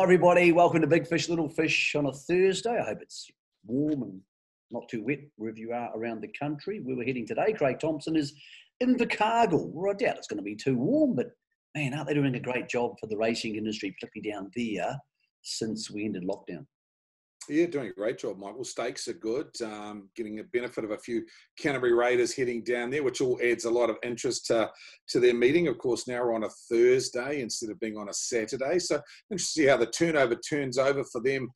Hi everybody, welcome to Big Fish, Little Fish on a Thursday. I hope it's warm and not too wet wherever you are around the country. Where we're heading today, Craig Thompson is Invercargill. Well, I doubt it's going to be too warm, but man, aren't they doing a great job for the racing industry, particularly down there, since we ended lockdown? Yeah, doing a great job, Michael. Stakes are good, getting a benefit of a few Canterbury Raiders heading down there, which all adds a lot of interest to their meeting. Of course, now we're on a Thursday instead of being on a Saturday. So interesting to see how the turnover turns over for them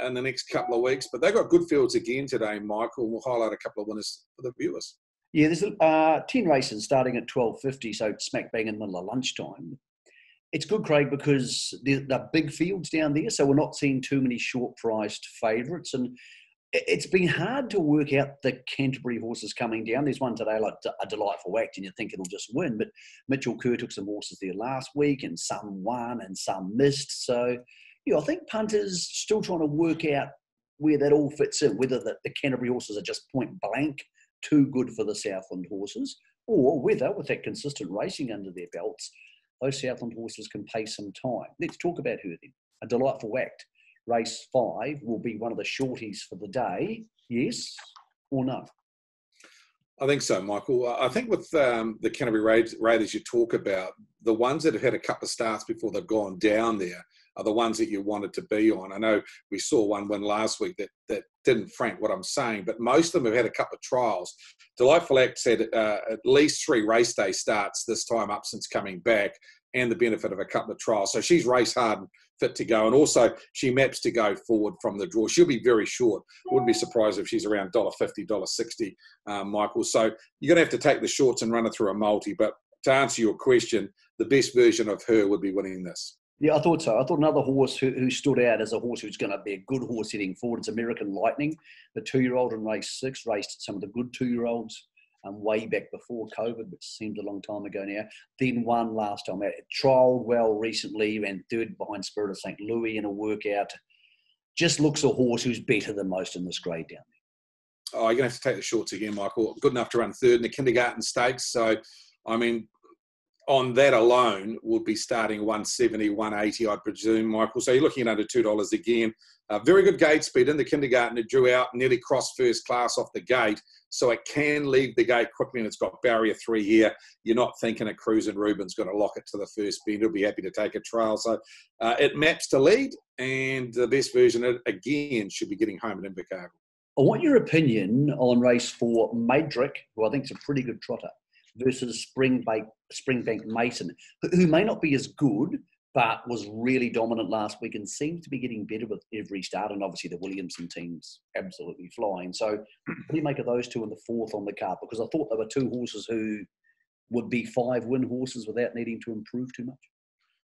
in the next couple of weeks. But they've got good fields again today, Michael. We'll highlight a couple of winners for the viewers. Yeah, there's 10 races starting at 12:50, so smack bang in the middle of lunchtime. It's good, Craig, because they're big fields down there, so we're not seeing too many short-priced favourites. And it's been hard to work out the Canterbury horses coming down. There's one today, like a Delightful Act, and you think it'll just win. But Mitchell Kerr took some horses there last week, and some won and some missed. So, I think punters still trying to work out where that all fits in, whether the Canterbury horses are just point blank too good for the Southland horses, or whether, with that consistent racing under their belts, those Southland horses can pay some time. Let's talk about her then. A Delightful Act, race 5, will be one of the shorties for the day. Yes or no? I think so, Michael. I think with the Canterbury Raiders you talk about, the ones that have had a couple of starts before they've gone down there are the ones that you wanted to be on. I know we saw one win last week that didn't frank what I'm saying, but most of them have had a couple of trials. Delightful Act's had at least 3 race day starts this time up since coming back, and the benefit of a couple of trials. So she's race hard and fit to go. And also she maps to go forward from the draw. She'll be very short. Wouldn't be surprised if she's around $1.50, $1.60, Michael. So you're going to have to take the shorts and run it through a multi. But to answer your question, the best version of her would be winning this. Yeah, I thought so. I thought another horse who stood out as a horse who's going to be a good horse heading forward is American Lightning, the 2-year-old in race 6, raced some of the good 2-year-olds way back before COVID, which seems a long time ago now. Then won last time out. Trialled well recently, ran third behind Spirit of St. Louis in a workout. Just looks a horse who's better than most in this grade down there. Oh, you're going to have to take the shorts again, Michael. Good enough to run third in the kindergarten stakes. So, I mean, on that alone, would be starting 170, 180, I presume, Michael. So you're looking at under $2 again. Very good gate speed in the kindergarten. It drew out, nearly crossed first class off the gate. So it can leave the gate quickly, and it's got barrier 3 here. You're not thinking a Cruz and Ruben's going to lock it to the first bend. He'll be happy to take a trial. So it maps to lead, and the best version, again, should be getting home at Invercargill. I want your opinion on race 4, Matric, who I think is a pretty good trotter, versus Springbank Mason, who may not be as good, but was really dominant last week and seems to be getting better with every start. And obviously the Williamson team's absolutely flying. So what do you make of those two in the 4th on the card? Because I thought there were 2 horses who would be 5-win horses without needing to improve too much.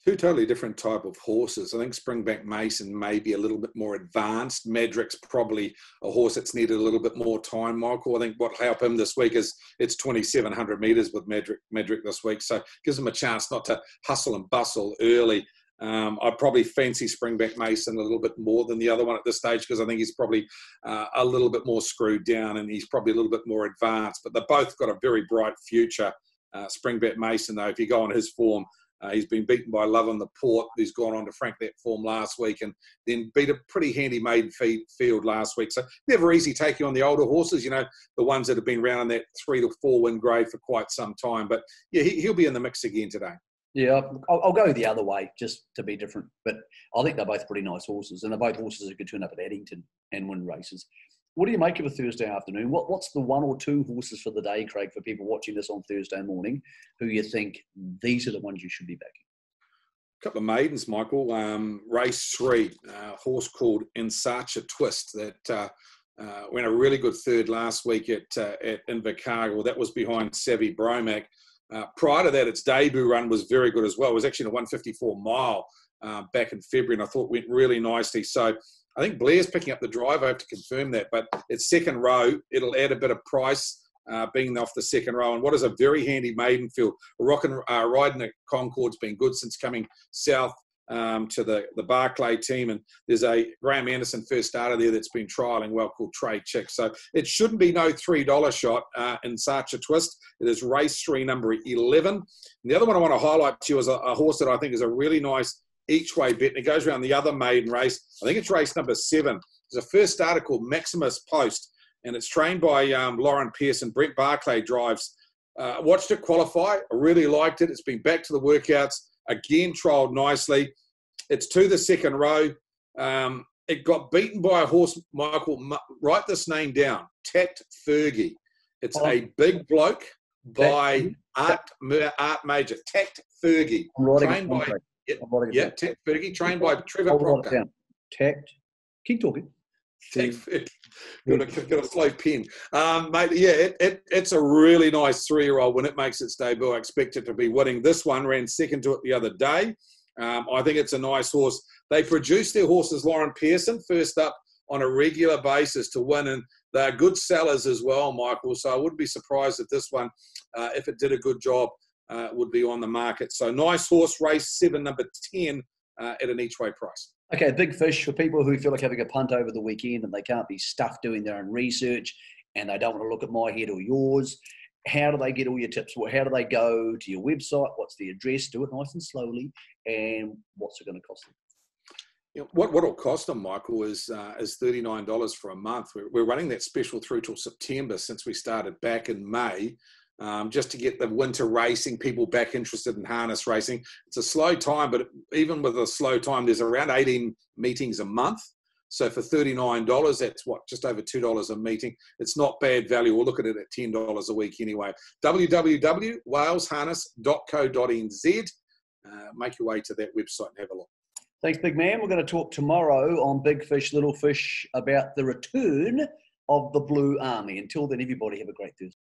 2 totally different type of horses. I think Springbank Mason may be a little bit more advanced. Madric's probably a horse that's needed a little bit more time, Michael. I think what will help him this week is it's 2,700 metres with Madric this week. So gives him a chance not to hustle and bustle early. I'd probably fancy Springbank Mason a little bit more than the other one at this stage, because I think he's probably a little bit more screwed down and he's probably a little bit more advanced. But they've both got a very bright future. Springbank Mason, though, if you go on his form, he's been beaten by Love on the Port, who's gone on to frank that form last week, and then beat a pretty handy maiden field last week. So never easy taking on the older horses, the ones that have been around in that 3 to 4 win grade for quite some time. But yeah, he'll be in the mix again today. Yeah, I'll go the other way just to be different. But I think they're both pretty nice horses, and they're both horses that could turn up at Addington and win races. What do you make of a Thursday afternoon? What's the 1 or 2 horses for the day, Craig, for people watching this on Thursday morning, who you think these are the ones you should be backing? A couple of maidens, Michael. Race 3, a horse called Invercargill Twist that went a really good third last week at Invercargill. That was behind Savvy Bromac. Prior to that, its debut run was very good as well. It was actually in a 154 mile back in February, and I thought went really nicely. So I think Blair's picking up the drive. I have to confirm that. But it's second row. It'll add a bit of price being off the second row. And what is a very handy maiden field. Riding at Concord's been good since coming south to the Barclay team. And there's a Graham Anderson first starter there that's been trialling well called Trade Chick. So it shouldn't be no $3 shot in such a twist. It is race 3, number 11. And the other one I want to highlight to you is a horse that I think is a really nice each way bet, and it goes around the other maiden race. I think it's race number 7. There's a first starter called Maximus Post, and it's trained by Lauren Pearson. Brent Barclay drives. Watched it qualify. I really liked it. It's been back to the workouts. Again, trialled nicely. It's to the second row. It got beaten by a horse, Michael. Write this name down. Tact Fergie. It's a big bloke by Art Major. Tact Fergie. Trained by Tact Fergie. Trained by Trevor Proctor. Tact. Keep talking. Tact Fergie. Got a slow pen. Mate, yeah, it's a really nice 3-year-old when it makes its debut. I expect it to be winning. This one ran second to it the other day. I think it's a nice horse. They produce their horses, Lauren Pearson, first up on a regular basis to win, and they're good sellers as well, Michael. So I wouldn't be surprised if this one, if it did a good job, would be on the market. So nice horse, race 7, number 10, at an each-way price. Okay, big fish for people who feel like having a punt over the weekend and they can't be stuffed doing their own research and they don't want to look at my head or yours. How do they get all your tips? How do they go to your website? What's the address? Do it nice and slowly. And what's it going to cost them? You know, what it'll cost them, Michael, is $39 for a month. We're running that special through till September since we started back in May, just to get the winter racing, people back interested in harness racing. It's a slow time, but even with a slow time, there's around 18 meetings a month. So for $39, that's just over $2 a meeting. It's not bad value. We'll look at it at $10 a week anyway. www.walesharness.co.nz. Make your way to that website and have a look. Thanks, big man. We're going to talk tomorrow on Big Fish, Little Fish about the return of the Blue Army. Until then, everybody have a great Thursday.